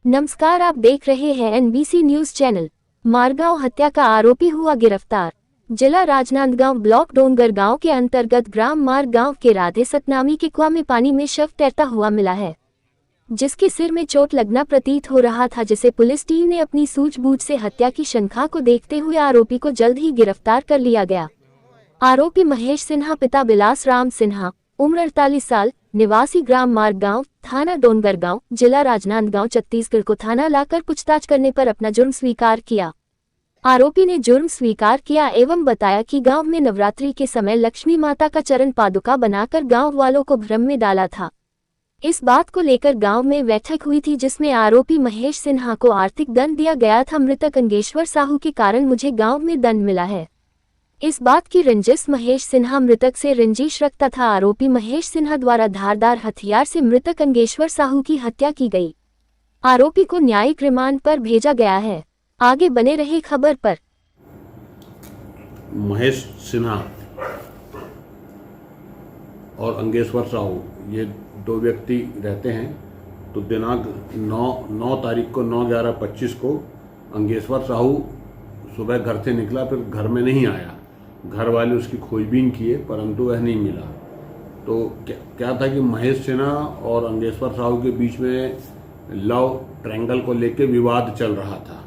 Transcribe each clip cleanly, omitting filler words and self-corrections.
नमस्कार, आप देख रहे हैं एनबीसी न्यूज चैनल। मारगांव हत्या का आरोपी हुआ गिरफ्तार। जिला राजनांदगांव ब्लॉक डोंगर गांव के अंतर्गत ग्राम मारगांव के राधे सतनामी के कुआं में पानी में शव तैरता हुआ मिला है, जिसके सिर में चोट लगना प्रतीत हो रहा था, जिसे पुलिस टीम ने अपनी सूझबूझ से हत्या की शंका को देखते हुए आरोपी को जल्द ही गिरफ्तार कर लिया गया। आरोपी महेश सिन्हा पिता बिलास राम सिन्हा, उम्र 48 साल, निवासी ग्राम मारगांव, थाना डोंगरगांव, जिला राजनांदगांव, छत्तीसगढ़ को थाना लाकर पूछताछ करने पर अपना जुर्म स्वीकार किया। आरोपी ने जुर्म स्वीकार किया एवं बताया कि गांव में नवरात्रि के समय लक्ष्मी माता का चरण पादुका बनाकर गांव वालों को भ्रम में डाला था। इस बात को लेकर गांव में बैठक हुई थी, जिसमें आरोपी महेश सिन्हा को आर्थिक दंड दिया गया था। मृतक अंगेश्वर साहू के कारण मुझे गाँव में दंड मिला है, इस बात की रंजिश महेश सिन्हा मृतक से रंजिश रखता था। आरोपी महेश सिन्हा द्वारा धारदार हथियार से मृतक अंगेश्वर साहू की हत्या की गई। आरोपी को न्यायिक रिमांड पर भेजा गया है। आगे बने रहे खबर पर। महेश सिन्हा और अंगेश्वर साहू ये दो व्यक्ति रहते हैं। तो दिनांक 9 तारीख को 9/11/25 को अंगेश्वर साहू सुबह घर से निकला, फिर घर में नहीं आया। घर वाले उसकी खोजबीन किए परंतु वह नहीं मिला। तो क्या था कि महेश सिन्हा और अंगेश्वर साहू के बीच में लव ट्रायंगल को लेकर विवाद चल रहा था।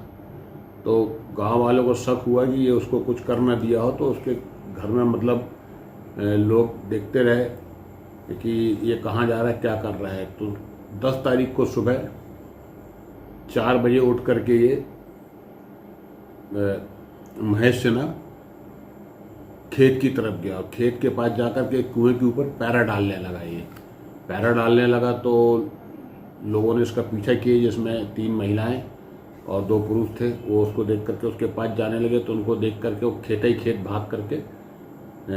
तो गांव वालों को शक हुआ कि ये उसको कुछ कर न दिया हो, तो उसके घर में मतलब लोग देखते रहे कि ये कहाँ जा रहा है, क्या कर रहा है। तो 10 तारीख को सुबह 4 बजे उठ करके ये महेश सिन्हा खेत की तरफ गया और खेत के पास जाकर के कुएं के ऊपर पैरा डालने लगा। ये पैरा डालने लगा तो लोगों ने इसका पीछा किया, जिसमें 3 महिलाएं और 2 पुरुष थे। वो उसको देख करके उसके पास जाने लगे, तो उनको देख करके वो खेत ही खेत भाग करके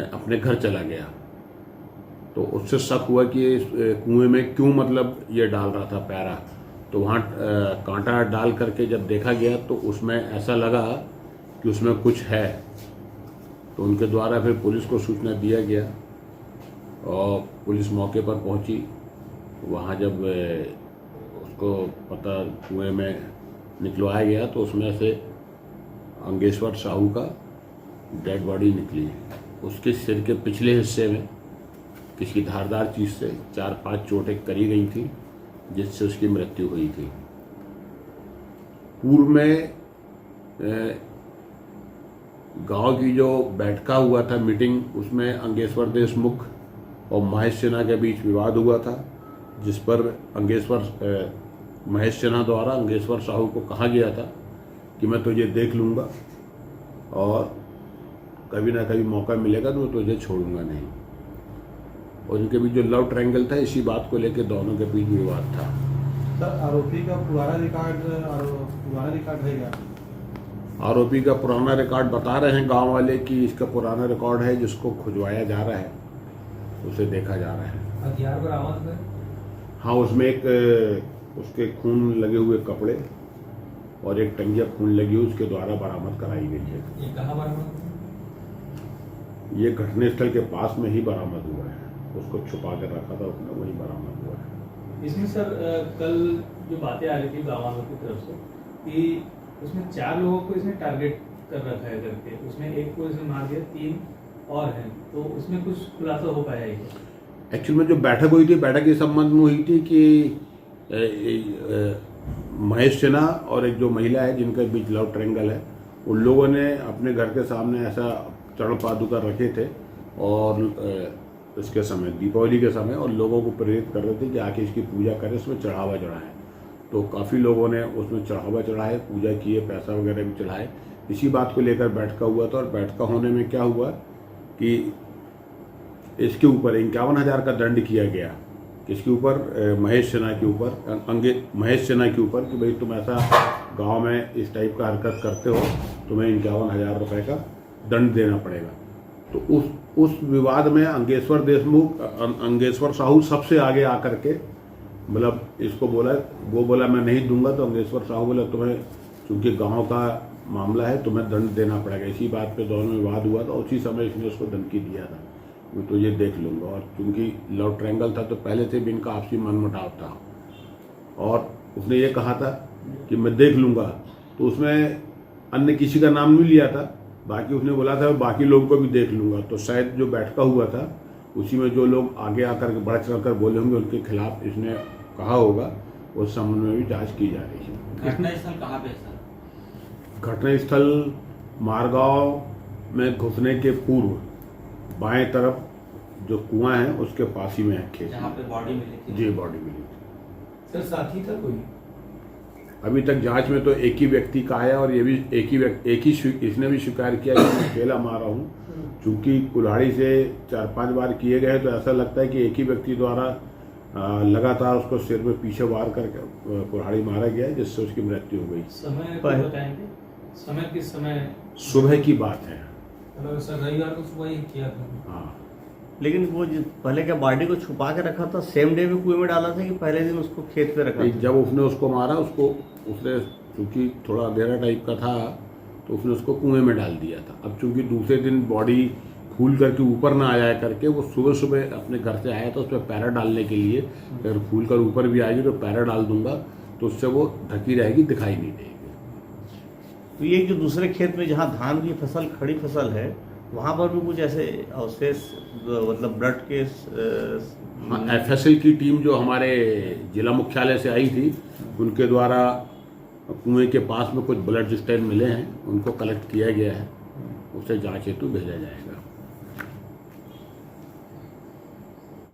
अपने घर चला गया। तो उससे शक हुआ कि ये कुएं में क्यों मतलब ये डाल रहा था पैरा। तो वहाँ कांटा डाल करके जब देखा गया तो उसमें ऐसा लगा कि उसमें कुछ है। तो उनके द्वारा फिर पुलिस को सूचना दिया गया और पुलिस मौके पर पहुंची। वहाँ जब उसको पता कुएं में निकलवाया गया तो उसमें से अंगेश्वर साहू का डेड बॉडी निकली। उसके सिर के पिछले हिस्से में किसी धारदार चीज़ से 4-5 चोटें करी गई थी, जिससे उसकी मृत्यु हुई थी। पूर्व में गांव की जो बैठका हुआ था मीटिंग, उसमें अंगेश्वर देशमुख और महेश सिन्हा के बीच विवाद हुआ था, जिस पर महेश सिन्हा द्वारा अंगेश्वर साहू को कहा गया था कि मैं तुझे देख लूँगा और कभी ना कभी मौका मिलेगा तो मैं तुझे छोड़ूंगा नहीं। और इनके बीच जो लव ट्रायंगल था, इसी बात को लेकर दोनों के बीच विवाद था। सर, आरोपी का पुराना रिकॉर्ड है क्या? आरोपी का पुराना रिकॉर्ड बता रहे हैं गांव वाले कि इसका पुराना रिकॉर्ड है, जिसको खुजवाया जा रहा है, उसे देखा जा रहा है। हथियार बरामद है? हाँ, उसमें एक उसके खून लगे हुए कपड़े और एक टंगिया खून लगी हुई उसके द्वारा बरामद कराई गई है। ये कहाँ बरामद? ये घटना स्थल के पास में ही बरामद हुआ है। उसको छुपा कर रखा था उसने, वही बरामद हुआ है। इसमें सर कल जो बातें आ रही थी गाँव वालों की तरफ से कि उसमें 4 लोगों को इसने टारगेट कर रखा है करके, उसमें एक को इसने मार दिया, 3 और हैं, तो उसमें कुछ खुलासा हो पाया है? एक्चुअल में जो बैठक हुई थी, बैठक इस संबंध में हुई थी कि महेश सिन्हा और एक जो महिला है जिनके बीच लव ट्रायंगल है, उन लोगों ने अपने घर के सामने ऐसा चरण पादुका रखे थे और इसके समय दीपावली के समय, और लोगों को प्रेरित कर रहे थे कि आके इसकी पूजा करें, इसमें चढ़ावा चढ़ाएं। तो काफ़ी लोगों ने उसमें चढ़ावा चढ़ाए, पूजा किए, पैसा वगैरह भी चढ़ाए। इसी बात को लेकर बैठका हुआ था। और बैठका होने में क्या हुआ कि इसके ऊपर 51,000 का दंड किया गया। किसके ऊपर? महेश सिन्हा के ऊपर, महेश सिन्हा के ऊपर, कि भाई तुम ऐसा गांव में इस टाइप का हरकत करते हो, तुम्हें 51,000 रुपये का दंड देना पड़ेगा। तो उस विवाद में अंगेश्वर साहू सबसे आगे आकर के मतलब इसको बोला, वो बोला मैं नहीं दूंगा। तो अंगेश्वर साहू बोला तुम्हें चूंकि गांव का मामला है तुम्हें दंड देना पड़ेगा। इसी बात पे दोनों में विवाद हुआ था। उसी समय इसने उसको धमकी दिया था, मैं तुझे देख लूंगा। और चूंकि लव ट्रायंगल था तो पहले से भी इनका आपसी मनमुटाव था। और उसने ये कहा था कि मैं देख लूँगा, तो उसमें अन्य किसी का नाम नहीं लिया था, बाकी उसने बोला था बाकी लोगों को भी देख लूँगा। तो शायद जो बैठका हुआ था उसी में जो लोग आगे आकर के बढ़ चढ़ कर बोले होंगे उनके खिलाफ इसने कहा होगा, उस संबंध में भी जांच की जा रही है। घटनास्थल कहाँ पे है सर? घटनास्थल मारगांव में घुसने के पूर्व बाएं तरफ जो कुआं है उसके पास ही में है खेत, जहाँ पे बॉडी मिली थी। जी बॉडी मिली थी। सर साथी था कोई? अभी तक जांच में तो एक ही व्यक्ति का आया और ये भी इसने भी स्वीकार किया कि मैं अकेला मारा हूँ। चूंकि कुल्हाड़ी से 4-5 बार किए गए तो ऐसा लगता है कि एक ही व्यक्ति द्वारा लगातार उसको सिर में पीछे वार करके कुल्हाड़ी मारा गया है, जिससे उसकी मृत्यु हो गई। समय को बताएंगे, समय किस समय? सुबह की बात है। सर रविवार को सुबह ही किया था। हाँ, लेकिन वो पहले क्या बॉडी को छुपा के रखा था, सेम डे में कुएं में डाला था कि पहले दिन उसको खेत पे रखा था? जब उसने उसको मारा उसने चूंकि थोड़ा अंधेरा टाइप का था तो उसने उसको कुएं में डाल दिया था। अब चूंकि दूसरे दिन बॉडी फूल करके ऊपर ना आ जाया करके वो सुबह सुबह अपने घर से आया था उस पर पैरा डालने के लिए, अगर फूल कर ऊपर भी आएगी तो पैरा डाल दूंगा तो उससे वो ढकी रहेगी, दिखाई नहीं देगी। तो ये जो दूसरे खेत में जहाँ धान की फसल, खड़ी फसल है, वहाँ पर भी कुछ ऐसे अवशेष मतलब ब्लड के हाँ, एफएसएल की टीम जो हमारे जिला मुख्यालय से आई थी उनके द्वारा कुएं के पास में कुछ ब्लड स्टेन मिले हैं, उनको कलेक्ट किया गया है, उसे जांच हेतु भेजा जाएगा।